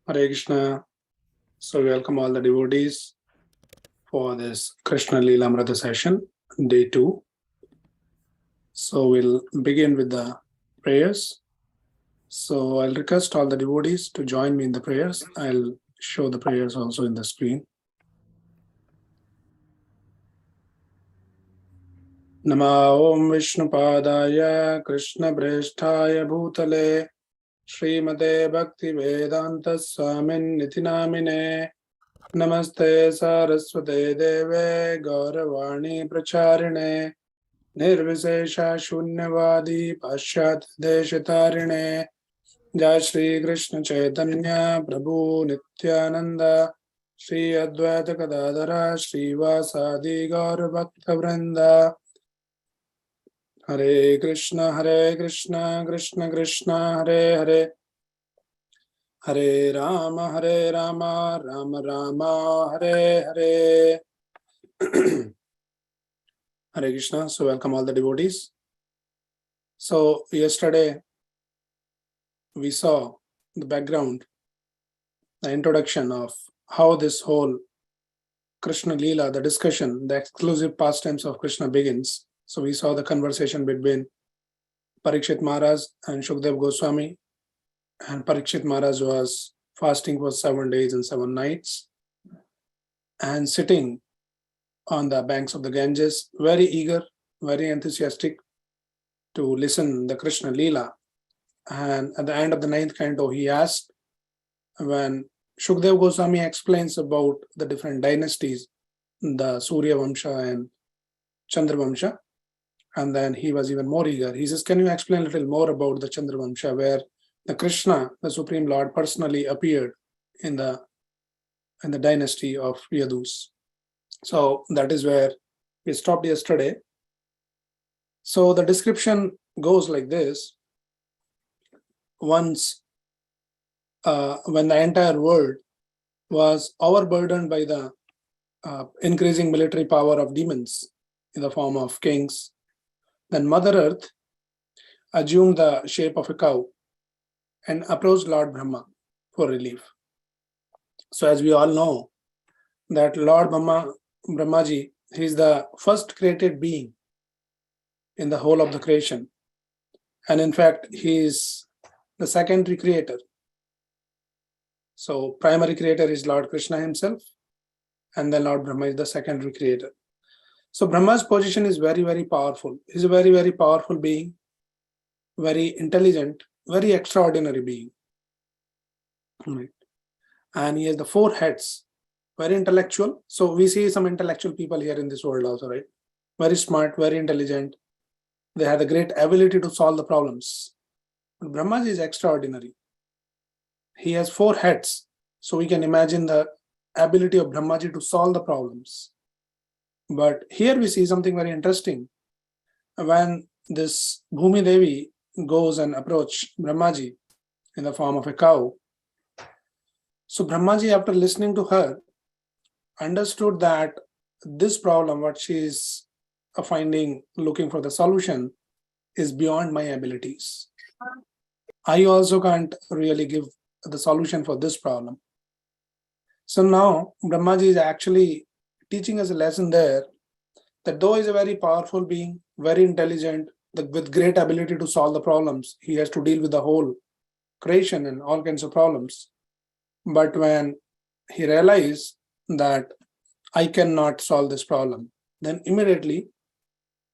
Hare Krishna. So, welcome all the devotees for this Krishna Lilamrita session, day 2. So, we'll begin with the prayers. So, I'll request all the devotees to join me in the prayers. I'll show the prayers also in the screen. Nama Om Vishnupadaya Krishna Preshthaya Bhutale Srimate Bhakti Vedanta Swamin Nitinamine Namaste Saraswate Deve Gauravani Pracharine Nirvisesha Shunyavadi Pashat Deshatarine Jai Shri Krishna Chaitanya Prabhu Nityananda Shri Advaita Kadadara Shri Vasadi Gaur Bhakta Vrinda Hare Krishna Krishna Krishna Hare Hare Hare Rama Rama Rama Hare Hare Hare Krishna. So welcome all the devotees. So yesterday we saw the background, the introduction of how this whole Krishna Leela, the discussion, the exclusive pastimes of Krishna begins. So we saw the conversation between Parikshit Maharaj and Shukdev Goswami, and Parikshit Maharaj was fasting for 7 days and 7 nights and sitting on the banks of the Ganges, very eager, very enthusiastic to listen the Krishna Leela. And at the end of the 9th canto, he asked, when Shukdev Goswami explains about the different dynasties, the Surya Vamsha and Chandra Vamsha, and then he was even more eager. He says, can you explain a little more about the Chandra Vamsha, where the Krishna, the Supreme Lord, personally appeared in the dynasty of Yadus. So that is where we stopped yesterday. So the description goes like this. Once, when the entire world was overburdened by the increasing military power of demons in the form of kings, then Mother Earth assumed the shape of a cow and approached Lord Brahma for relief. So as we all know, that Lord Brahmaji, he is the first created being in the whole of the creation. And in fact, he is the secondary creator. So primary creator is Lord Krishna himself, and then Lord Brahma is the secondary creator. So Brahma's position is very, very powerful. He's a very, very powerful being, very intelligent, very extraordinary being. Right. And he has the 4 heads, very intellectual. So we see some intellectual people here in this world also, right? Very smart, very intelligent. They have the great ability to solve the problems. But Brahmaji is extraordinary. He has 4 heads. So we can imagine the ability of Brahmaji to solve the problems. But here we see something very interesting. When this Bhumi Devi goes and approaches Brahmaji in the form of a cow, so Brahmaji, after listening to her, understood that this problem, what she is finding, looking for the solution, is beyond my abilities. I also can't really give the solution for this problem. So now Brahmaji is actually teaching us a lesson there, that though he is a very powerful being, very intelligent, with great ability to solve the problems, he has to deal with the whole creation and all kinds of problems. But when he realized that I cannot solve this problem, then immediately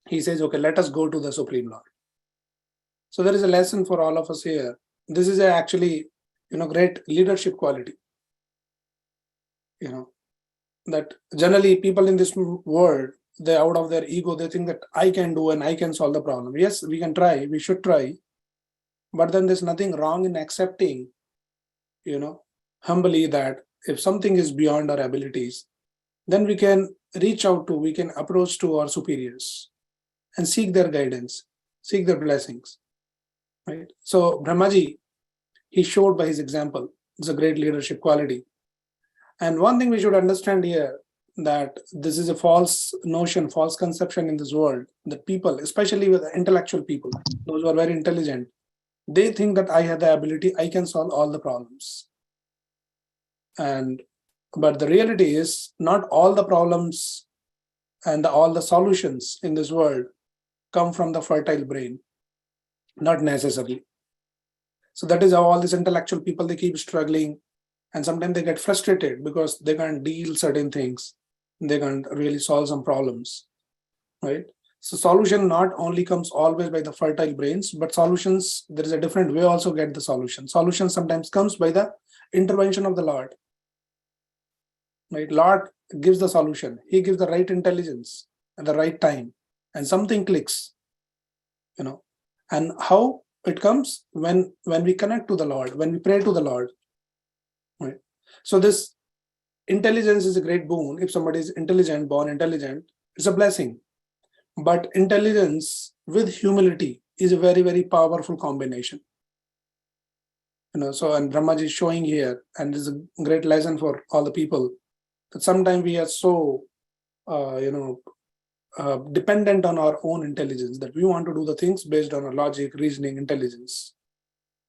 he says, okay, let us go to the Supreme Lord. So there is a lesson for all of us here. This is actually, great leadership quality. That generally people in this world, they out of their ego, they think that I can do and I can solve the problem. Yes, we can try, we should try. But then there's nothing wrong in accepting, humbly, that if something is beyond our abilities, then we can we can approach to our superiors and seek their guidance, seek their blessings. Right? So Brahmaji, he showed by his example, it's a great leadership quality. And one thing we should understand here, that this is a false notion, false conception in this world, that people, especially with intellectual people, those who are very intelligent, they think that I have the ability, I can solve all the problems. But the reality is, not all the problems and all the solutions in this world come from the fertile brain, not necessarily. So that is how all these intellectual people, they keep struggling, and sometimes they get frustrated because they can't deal certain things, they can't really solve some problems, right? So solution not only comes always by the fertile brains, but solutions, there is a different way also get the solution. Solution sometimes comes by the intervention of the Lord, right? Lord gives the solution. He gives the right intelligence at the right time, and something clicks, and how it comes when we connect to the Lord, when we pray to the Lord, right? So this intelligence is a great boon. If somebody is intelligent, born intelligent, it's a blessing. But intelligence with humility is a very, very powerful combination. So, and Brahmaji is showing here, and this is a great lesson for all the people, that sometimes we are so, dependent on our own intelligence, that we want to do the things based on our logic, reasoning, intelligence.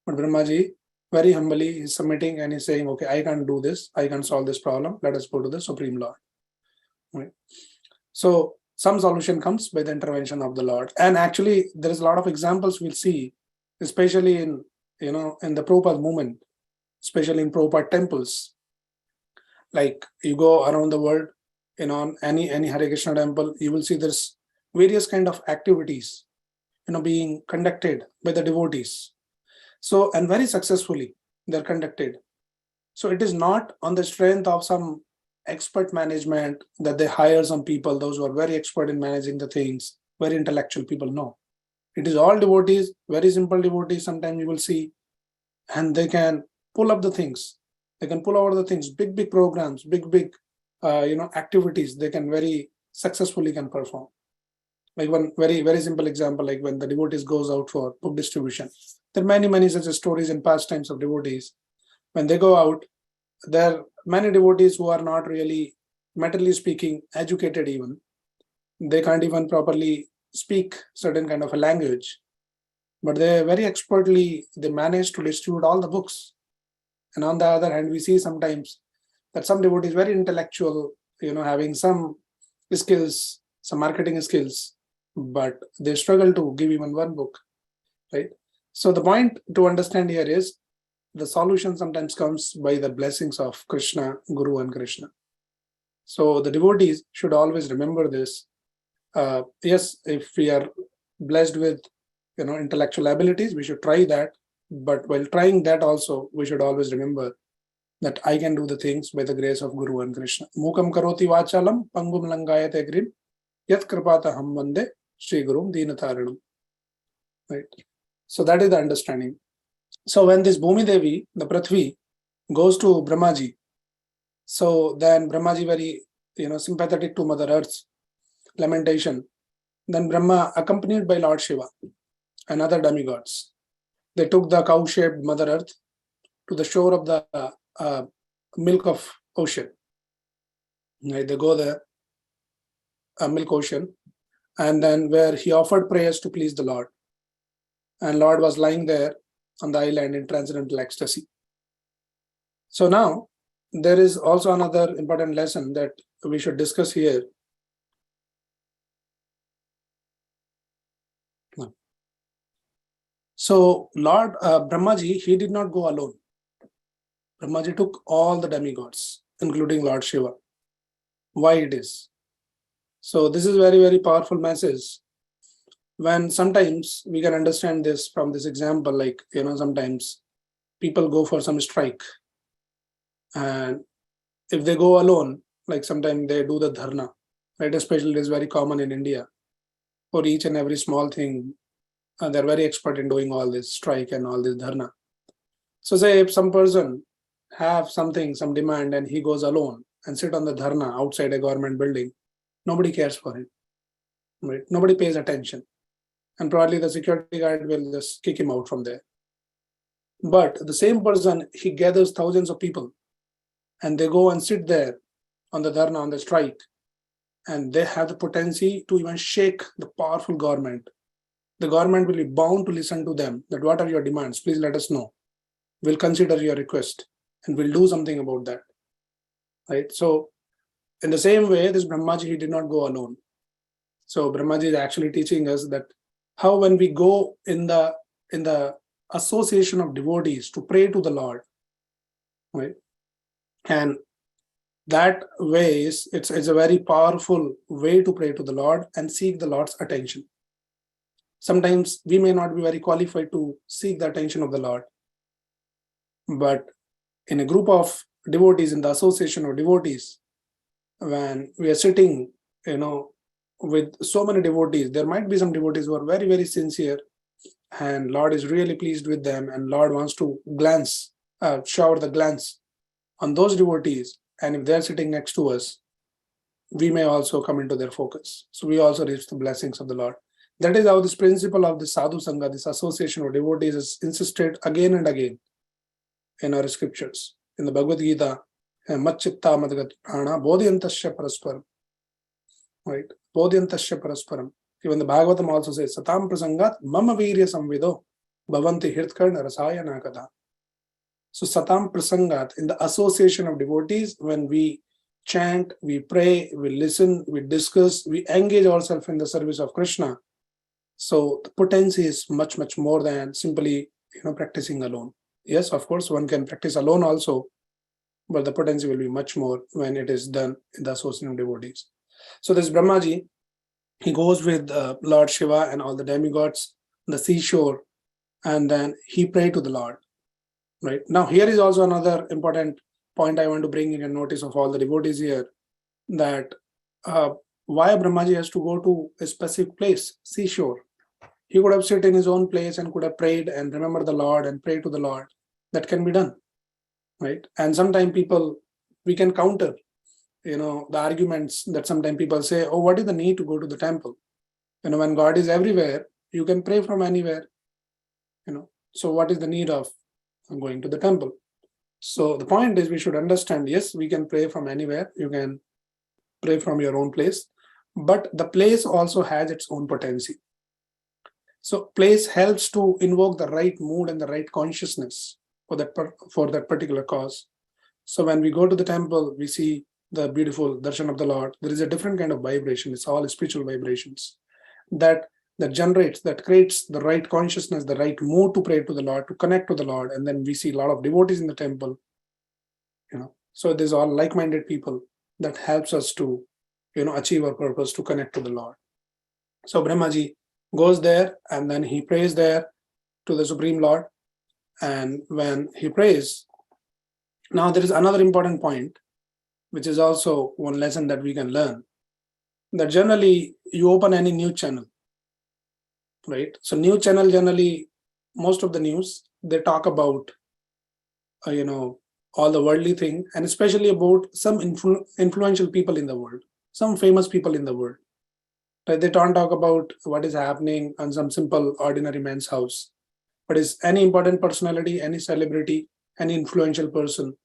But Brahmaji very humbly is submitting and he's saying, okay, I can't do this, I can't solve this problem, let us go to the Supreme Lord. Right? So some solution comes by the intervention of the Lord. And actually there is a lot of examples we'll see, especially in the Prabhupada movement, especially in Prabhupada temples. Like you go around the world, any Hare Krishna temple, you will see there's various kind of activities, being conducted by the devotees. So, and very successfully they're conducted. So it is not on the strength of some expert management that they hire some people, those who are very expert in managing the things, very intellectual people. No, it is all devotees, very simple devotees. Sometimes you will see, and they can pull up the things. They can pull over the things, big programs, big activities. They can very successfully can perform. Like one very, very simple example, like when the devotees goes out for book distribution. There are many such stories and pastimes of devotees. When they go out, there are many devotees who are not really, materially speaking, educated even. They can't even properly speak certain kind of a language. But they very expertly, they manage to distribute all the books. And on the other hand, we see sometimes that some devotees very intellectual, having some skills, some marketing skills, but they struggle to give even one book, right? So the point to understand here is the solution sometimes comes by the blessings of Krishna, Guru and Krishna. So the devotees should always remember this. Yes, if we are blessed with intellectual abilities, we should try that. But while trying that also, we should always remember that I can do the things by the grace of Guru and Krishna. Mukam karoti vachalam pangum langayate grim yat kripata ham vande Sri Gurum Deenataranam. Right. So that is the understanding. So when this Bhumi Devi, the Prithvi, goes to Brahmaji, so then Brahmaji very sympathetic to Mother Earth's lamentation. Then Brahma, accompanied by Lord Shiva and other demigods, they took the cow-shaped Mother Earth to the shore of the milk of ocean. Right, they go there, milk ocean, and then where he offered prayers to please the Lord. And Lord was lying there on the island in transcendental ecstasy. So now there is also another important lesson that we should discuss here. So Lord Brahmaji, he did not go alone. Brahmaji took all the demigods, including Lord Shiva. Why it is? So this is very, very powerful message. When sometimes we can understand this from this example, like, sometimes people go for some strike. And if they go alone, like sometimes they do the dharna, right? Especially it is very common in India. For each and every small thing, they're very expert in doing all this strike and all this dharna. So say if some person have something, some demand, and he goes alone and sit on the dharna outside a government building, nobody cares for him, right? Nobody pays attention. And probably the security guard will just kick him out from there. But the same person, he gathers thousands of people and they go and sit there on the dharna, on the strike, and they have the potency to even shake the powerful government. The government will be bound to listen to them, that what are your demands? Please let us know. We'll consider your request and we'll do something about that. right? So in the same way, this Brahmaji, he did not go alone. So Brahmaji is actually teaching us that how when we go in the association of devotees to pray to the Lord, right? And that way it's a very powerful way to pray to the Lord and seek the Lord's attention. Sometimes we may not be very qualified to seek the attention of the Lord, but in a group of devotees, in the association of devotees, when we are sitting, with so many devotees, there might be some devotees who are very, very sincere, and Lord is really pleased with them, and Lord wants to shower the glance on those devotees. And if they're sitting next to us, we may also come into their focus. So we also reach the blessings of the Lord. That is how this principle of the sadhu sangha, this association of devotees, is insisted again and again in our scriptures. In the Bhagavad Gita, Matchitta Madgat Prana, Bodhyantasya Parasparam. Right? Bodhyantasya Parasparam. Even the Bhagavatam also says, Satam Prasangat Mama Virya Samvido Bhavanti Hirtkarna Rasaya Nakada. So Satam Prasangat, in the association of devotees, when we chant, we pray, we listen, we discuss, we engage ourselves in the service of Krishna. So the potency is much, much more than simply practicing alone. Yes, of course, one can practice alone also, but the potency will be much more when it is done in the association of devotees. So this Brahmaji, he goes with Lord Shiva and all the demigods on the seashore, and then he prayed to the Lord. Right now, here is also another important point I want to bring in a notice of all the devotees here, that why Brahmaji has to go to a specific place, seashore. He could have sat in his own place and could have prayed and remember the Lord and pray to the Lord. That can be done, right? And sometimes we can counter, the arguments that sometimes people say, oh, what is the need to go to the temple? When God is everywhere, you can pray from anywhere, so what is the need of going to the temple? So the point is, we should understand, yes, we can pray from anywhere. You can pray from your own place, but the place also has its own potency. So place helps to invoke the right mood and the right consciousness for that particular cause. So when we go to the temple, we see the beautiful darshan of the Lord. There is a different kind of vibration. It's all spiritual vibrations that creates the right consciousness, the right mood to pray to the Lord, to connect to the Lord. And then we see a lot of devotees in the temple, so there's all like-minded people that helps us to, achieve our purpose, to connect to the Lord. So Brahmaji goes there and then he prays there to the Supreme Lord. And when he prays, now there is another important point, which is also one lesson that we can learn, that generally you open any news channel, right? So new channel, generally, most of the news, they talk about, all the worldly thing, and especially about some influential people in the world, some famous people in the world. Right? They don't talk about what is happening on some simple ordinary man's house, but is any important personality, any celebrity, any influential person,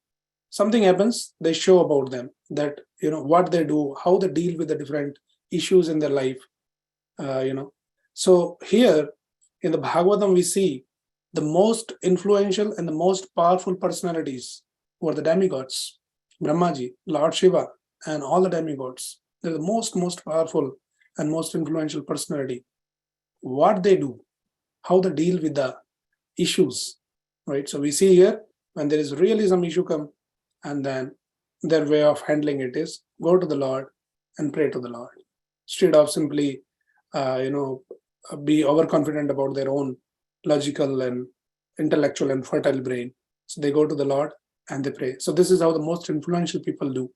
something happens, they show about them, that, what they do, how they deal with the different issues in their life, So here in the Bhagavatam, we see the most influential and the most powerful personalities were the demigods, Brahmaji, Lord Shiva, and all the demigods. They're the most powerful and most influential personality. What they do, how they deal with the issues, right? So we see here, when there is really some issue come, and then their way of handling it is go to the Lord and pray to the Lord, instead of simply, be overconfident about their own logical and intellectual and fertile brain. So they go to the Lord and they pray. So this is how the most influential people do.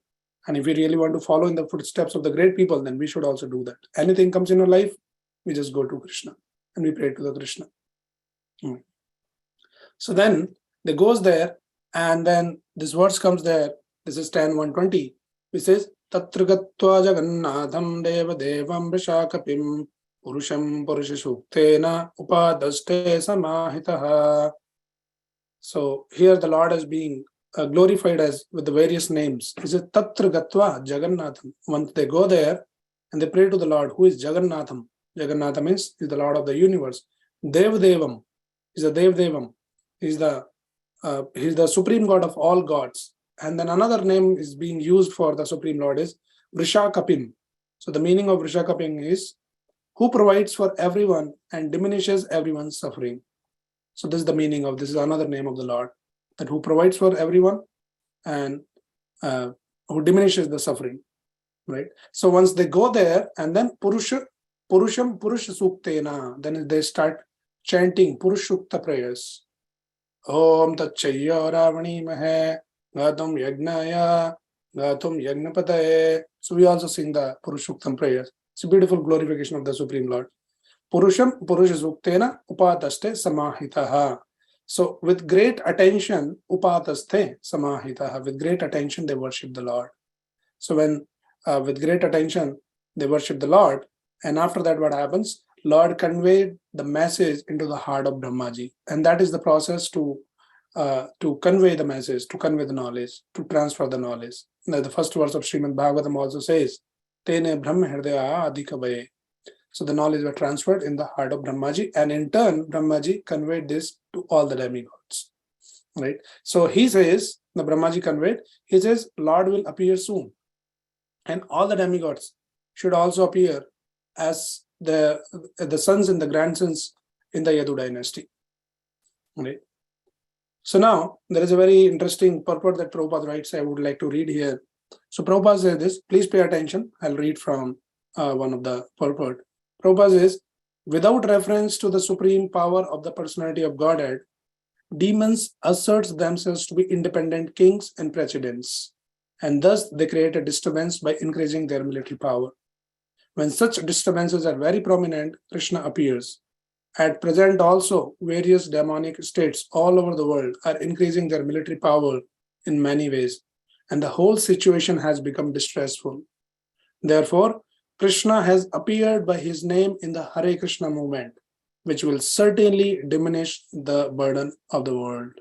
And if we really want to follow in the footsteps of the great people, then we should also do that. Anything comes in our life, we just go to Krishna and we pray to the Krishna. So then they goes there, and then this verse comes there. This is 10:120, which says, Tatra gatva jagannatham deva devam vrishakapim purusham purushasuktena upadaste samahitaha. So here the Lord is being glorified as with the various names. He says, Tatra gatva jagannatham. Once they go there and they pray to the Lord, who is Jagannatham. Jagannatha means is the Lord of the universe. Dev Devam is the Dev Devam. He's the supreme God of all gods. And then another name is being used for the Supreme Lord is Vrishakapim. So the meaning of Vrishakapim is who provides for everyone and diminishes everyone's suffering. So this is the meaning of this is another name of the Lord, that who provides for everyone and who diminishes the suffering, right? So once they go there and then Purusham Purusha Suktena, then they start chanting Purushukta prayers. Om Tachaya Ravani Mahe Gatum Yagnaya Gatum Yagnapataye. So we also sing the Purushuktam prayers. It's a beautiful glorification of the Supreme Lord. Purusham Purusha Suktena Upataste Samahitaha. So with great attention, Upataste Samahitaha. With great attention they worship the Lord. So when with great attention they worship the Lord, and after that what happens? Lord conveyed the message into the heart of Brahmaji, and that is the process to convey the message, to convey the knowledge, to transfer the knowledge. Now, the first verse of Srimad Bhagavatam also says, "Tene Brahma Hridaya Adhikavaye." So the knowledge was transferred in the heart of Brahmaji, and in turn, Brahmaji conveyed this to all the demigods. Right? So he says, the Brahmaji conveyed, he says, Lord will appear soon, and all the demigods should also appear as the sons and the grandsons in the Yadu dynasty. Right? So now there is a very interesting purport that Prabhupada writes. I would like to read here. So Prabhupada says this. Please pay attention. I'll read from one of the purport. Prabhupada says, without reference to the supreme power of the personality of Godhead, demons assert themselves to be independent kings and presidents, and thus they create a disturbance by increasing their military power. When such disturbances are very prominent, Krishna appears. At present also, various demonic states all over the world are increasing their military power in many ways, and the whole situation has become distressful. Therefore, Krishna has appeared by his name in the Hare Krishna movement, which will certainly diminish the burden of the world.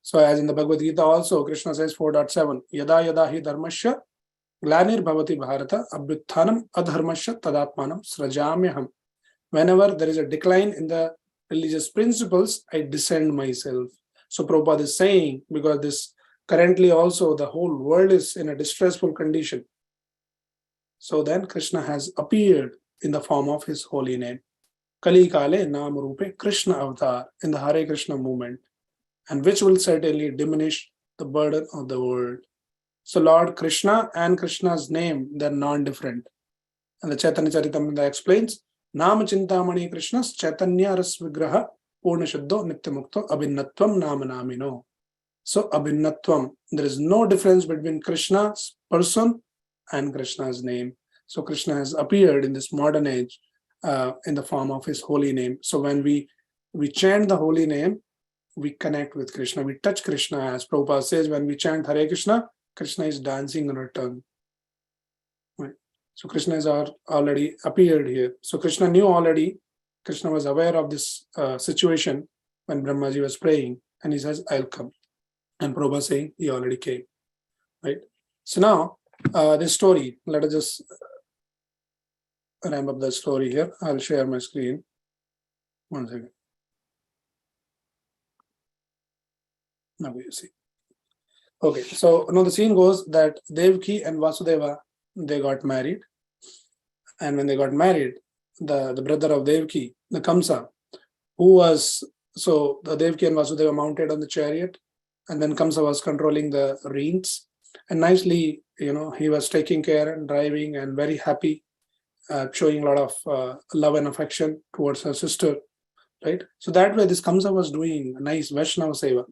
So as in the Bhagavad Gita also, Krishna says 4.7, Yada yada hi dharmasya glanir bhavati bharata abhyuthanam adharmasya tadatmanam srajamyaham. Whenever there is a decline in the religious principles, I descend myself. So Prabhupada is saying, because this currently also the whole world is in a distressful condition. So then Krishna has appeared in the form of his holy name. Kali Kale Nam Rupe Krishna Avatar in the Hare Krishna movement, and which will certainly diminish the burden of the world. So Lord Krishna and Krishna's name, they're non-different. And the Chaitanya Charitamrita explains, Nama Chintamani Krishna's Chaitanya Ras Vigraha Purna Shuddho Nityamukto Abhinnatvam Nama Namino. So Abhinnatvam, there is no difference between Krishna's person and Krishna's name. So Krishna has appeared in this modern age in the form of his holy name. So when we chant the holy name, we connect with Krishna. We touch Krishna, as Prabhupada says, when we chant Hare Krishna, Krishna is dancing on our tongue. Right? So Krishna has already appeared here. So Krishna knew already, Krishna was aware of this situation when Brahmaji was praying, and he says, I'll come. And Prabhupada saying, he already came. Right? So now, this story, let us just ramp up the story here. I'll share my screen. One second. Now you see. Okay, so now the scene goes that Devaki and Vasudeva, they got married. And when they got married, the brother of Devaki, the Kamsa, who was, so the Devaki and Vasudeva mounted on the chariot, and then Kamsa was controlling the reins. And nicely, he was taking care and driving and very happy, showing a lot of love and affection towards her sister, right? So that way, this Kamsa was doing a nice Vaishnava Seva.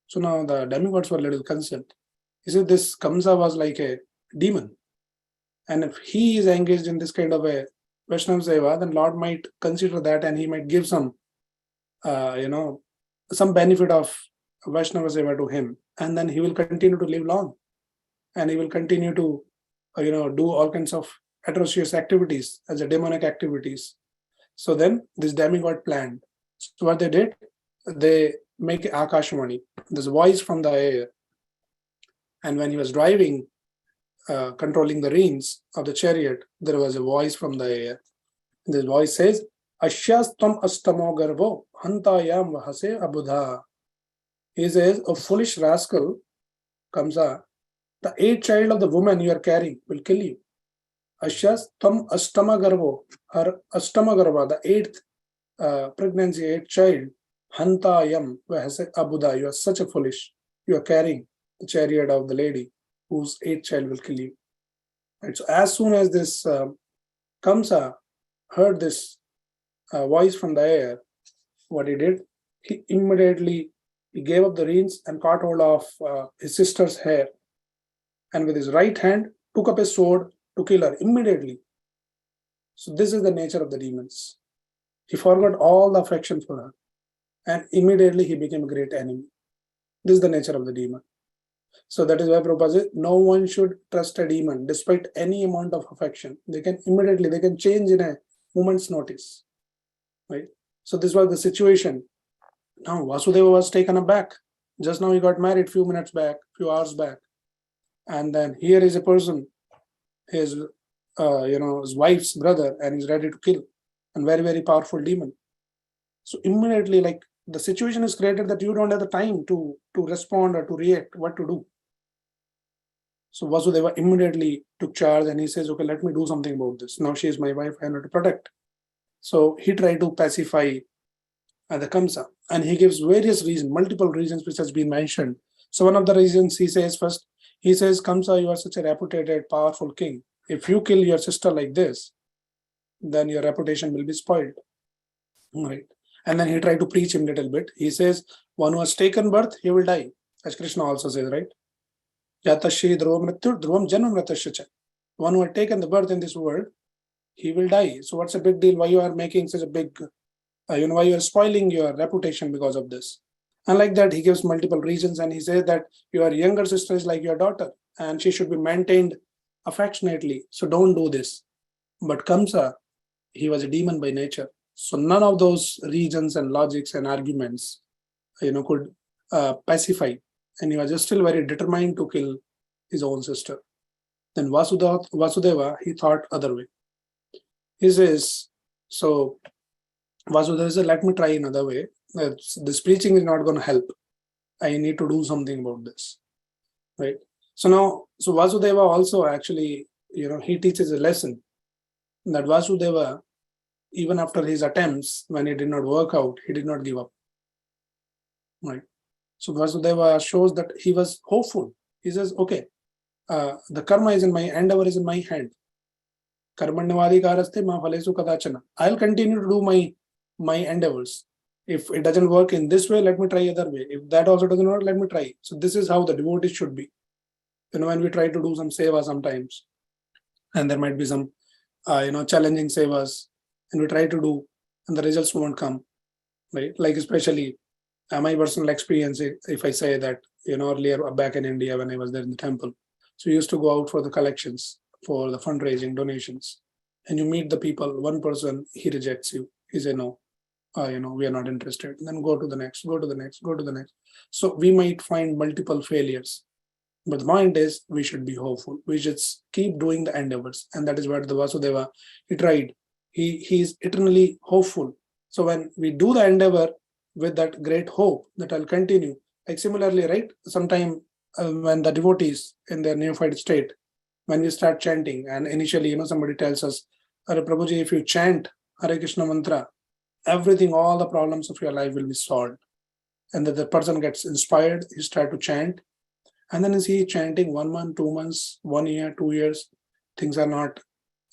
So now the demigods were a little concerned. He said this Kamsa was like a demon. And if he is engaged in this kind of a Vaishnava Seva, then Lord might consider that and he might give some, some benefit of Vaishnava Seva to him. And then he will continue to live long. And he will continue to, do all kinds of atrocious activities as a demonic activities. So then this demigod planned. So what they did, they make Akashvani, this voice from the air. And when he was driving, controlling the reins of the chariot, there was a voice from the air. This voice says, Ashyastam astamo garvo hantayam vahase abudha. He says, a foolish rascal, Kamsa, the eighth child of the woman you are carrying will kill you. Ashyas tam astama garvo, her astama garva, the eighth pregnancy, eighth child, hanta yam, abuda, you are such a foolish. You are carrying the chariot of the lady whose eighth child will kill you. Right? So as soon as this Kamsa heard this voice from the air, what he did, he immediately gave up the reins and caught hold of his sister's hair, and with his right hand took up his sword to kill her immediately. So this is the nature of the demons. He forgot all the affection for her, and immediately he became a great enemy. This is the nature of the demon. So that is why Prabhupada says, no one should trust a demon despite any amount of affection. They can change in a moment's notice. Right? So this was the situation. Now Vasudeva was taken aback. Just now he got married few minutes back, few hours back. And then here is a person, his wife's brother, and he's ready to kill. And very, very powerful demon. So immediately, like, the situation is created that you don't have the time to respond or to react, what to do. So Vasudeva immediately took charge and he says, okay, let me do something about this. Now she is my wife, I have to protect. So he tried to pacify the Kamsa, and he gives various reasons, multiple reasons which has been mentioned. So one of the reasons he says first, he says, Kamsa, you are such a reputed, powerful king. If you kill your sister like this, then your reputation will be spoiled. Right. And then he tried to preach him a little bit. He says, one who has taken birth, he will die. As Krishna also says, right? Yatashi dhruvam mrityu dhruvam janma mritasya. One who had taken the birth in this world, he will die. So what's a big deal? Why you are making such a big, why you are spoiling your reputation because of this? And like that, he gives multiple reasons, and he says that your younger sister is like your daughter, and she should be maintained affectionately. So don't do this. But Kamsa, he was a demon by nature. So none of those reasons and logics and arguments, could pacify. And he was just still very determined to kill his own sister. Then Vasudeva, he thought other way. He says, so Vasudeva said, let me try another way. This preaching is not going to help. I need to do something about this. Right? So Vasudeva also actually, he teaches a lesson that Vasudeva, even after his attempts, when it did not work out, he did not give up. Right? So Vasudeva shows that he was hopeful. He says, okay, the karma is in my endeavor is in my hand. Karmanyavadikaraste ma phalesu kadachana. I'll continue to do my endeavors. If it doesn't work in this way, let me try other way. If that also doesn't work, let me try. So this is how the devotee should be. When we try to do some seva sometimes, and there might be some challenging sevas, and we try to do, and the results won't come, right? Like especially my personal experience, if I say that, earlier back in India when I was there in the temple, so we used to go out for the collections, for the fundraising, donations, and you meet the people, one person, he rejects you. He says, no, we are not interested. And then go to the next, go to the next, go to the next. So we might find multiple failures. But the point is, we should be hopeful. We should keep doing the endeavors. And that is what the Vasudeva, he tried. He is eternally hopeful. So when we do the endeavor with that great hope that I'll continue, like similarly, right? Sometime when the devotees in their neophyte state, when we start chanting, and initially, somebody tells us, Hare Prabhuji, if you chant Hare Krishna mantra, everything, all the problems of your life will be solved. And that the person gets inspired, he starts to chant. And then is he chanting 1 month, 2 months, 1 year, 2 years, things are not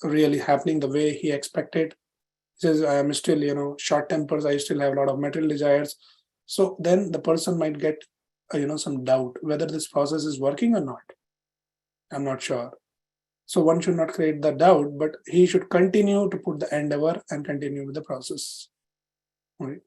really happening the way he expected. He says, I am still, short tempers, I still have a lot of material desires. So then the person might get, some doubt whether this process is working or not. I'm not sure. So one should not create the doubt, but he should continue to put the endeavor and continue with the process. Right?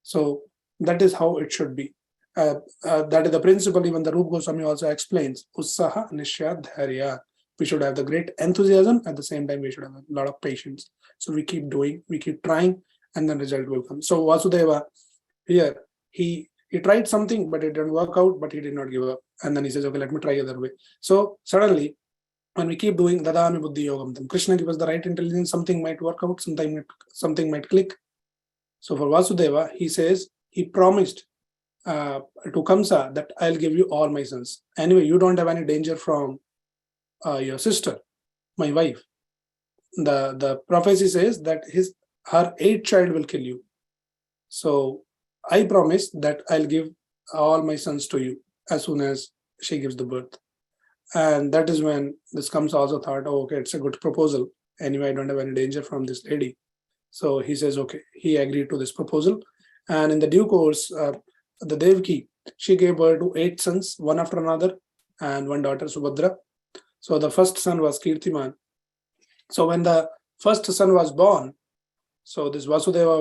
So that is how it should be. That is the principle even the Rupa Goswami also explains. Ussaha Nishya Dharya. We should have the great enthusiasm. At the same time, we should have a lot of patience. So we keep doing, we keep trying, and then result will come. So Vasudeva here, he tried something, but it didn't work out, but he did not give up. And then he says, okay, let me try other way. So suddenly, when we keep doing Dadami Buddhi Yogam, then Krishna gives us the right intelligence, something might work out, something might click. So for Vasudeva, he says, he promised to Kamsa that I'll give you all my sons. Anyway, you don't have any danger from your sister, my wife. The prophecy says that her eighth child will kill you. So I promise that I'll give all my sons to you as soon as she gives the birth. And that is when this Kamsa also thought, oh, okay, it's a good proposal. Anyway, I don't have any danger from this lady. So he says, okay, he agreed to this proposal. And in the due course, the Devaki, she gave birth to 8 sons, one after another, and one daughter, Subhadra. So the first son was Kirtiman. So when the first son was born, so this Vasudeva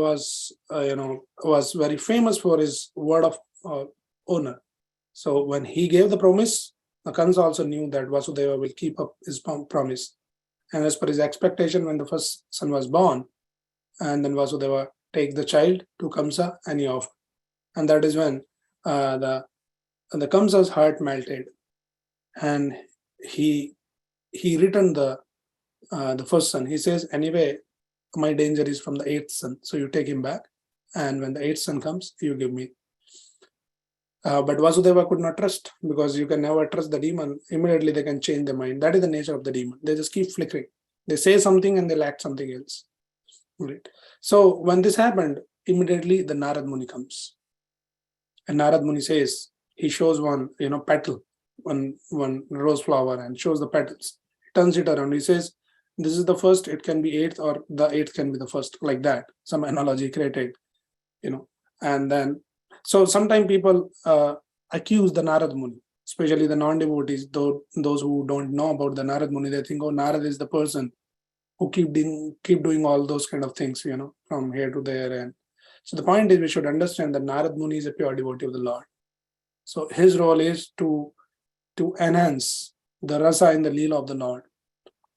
was very famous for his word of honor. So when he gave the promise, the Kamsa also knew that Vasudeva will keep up his promise. And as per his expectation, when the first son was born, and then Vasudeva take the child to Kamsa and he offered. And that is when the Kamsa's heart melted, and he returned the first son. He says, anyway, my danger is from the 8th son, so you take him back, and when the 8th son comes, you give me. But Vasudeva could not trust, because you can never trust the demon. Immediately they can change their mind. That is the nature of the demon. They just keep flickering. They say something and they'll act something else. Right. So when this happened, immediately the Narad Muni comes. And Narad Muni says, he shows one, petal, one rose flower, and shows the petals. He turns it around. He says, this is the first, it can be 8th, or the 8th can be the first, like that. Some analogy created, and then, so sometimes people accuse the Narad Muni, especially the non-devotees, those who don't know about the Narad Muni. They think, oh, Narad is the person who keep doing all those kind of things, from here to there. And so the point is, we should understand that Narad Muni is a pure devotee of the Lord. So his role is to enhance the rasa in the Leela of the Lord.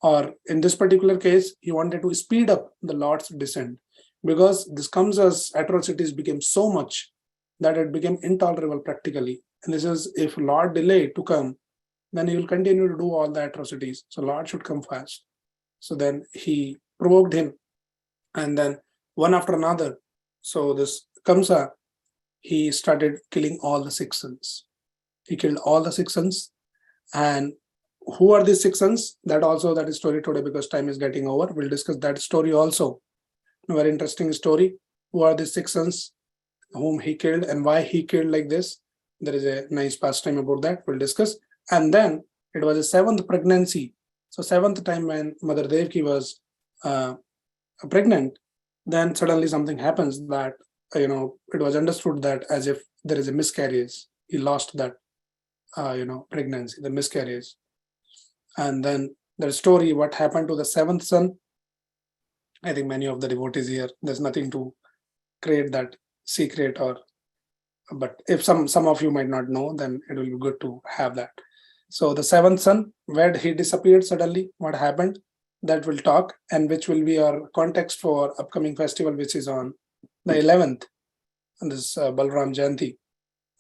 Or in this particular case, he wanted to speed up the Lord's descent, because this Kamsa's atrocities became so much that it became intolerable practically. And this is, if Lord delayed to come, then he will continue to do all the atrocities. So Lord should come fast. So then he provoked him, and then one after another. So this Kamsa, he started killing all the 6 sons. He killed all the 6 sons. And who are these 6 sons? That is story today, because time is getting over. We'll discuss that story also. A very interesting story. Who are these 6 sons whom he killed, and why he killed like this? There is a nice pastime about that. We'll discuss. And then it was a 7th pregnancy. So 7th time when Mother Devaki was pregnant, then suddenly something happens that, it was understood that as if there is a miscarriage. He lost that, pregnancy, the miscarriage. And then the story, what happened to the 7th son, I think many of the devotees here, there's nothing to create that secret, but if some of you might not know, then it will be good to have that. So the 7th son, where he disappeared suddenly, what happened, that we'll talk, and which will be our context for upcoming festival, which is on the 11th, and this Balram Jayanti,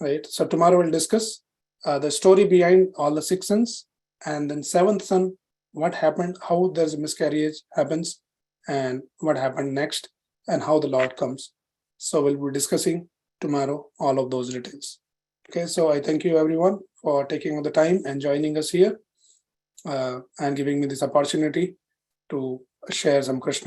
right? So tomorrow we'll discuss the story behind all the 6 sons, and then 7th son, what happened, how there's a miscarriage happens, and what happened next, and how the Lord comes. So we'll be discussing tomorrow all of those details. Okay, so I thank you everyone for taking the time and joining us here, and giving me this opportunity to share some Krishna